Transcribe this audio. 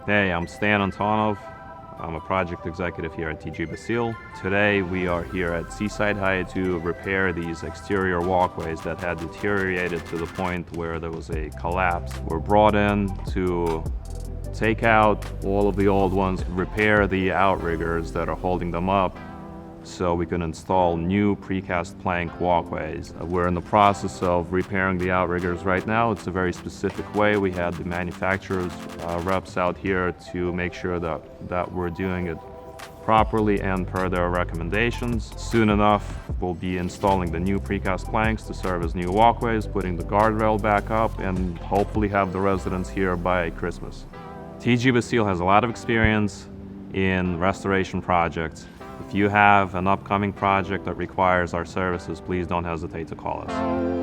Hey, I'm Stan Antonov. I'm a project executive here at TG Basile. Today we are here at Seaside Heights to repair these exterior walkways that had deteriorated to the point where there was a collapse. We're brought in to take out all of the old ones, repair the outriggers that are holding them up, so we can install new precast plank walkways. We're in the process of repairing the outriggers right now. It's a very specific way. We had the manufacturer's reps out here to make sure that we're doing it properly and per their recommendations. Soon enough, we'll be installing the new precast planks to serve as new walkways, putting the guardrail back up, and hopefully have the residents here by Christmas. TG Basile has a lot of experience in restoration projects. If you have an upcoming project that requires our services, please don't hesitate to call us.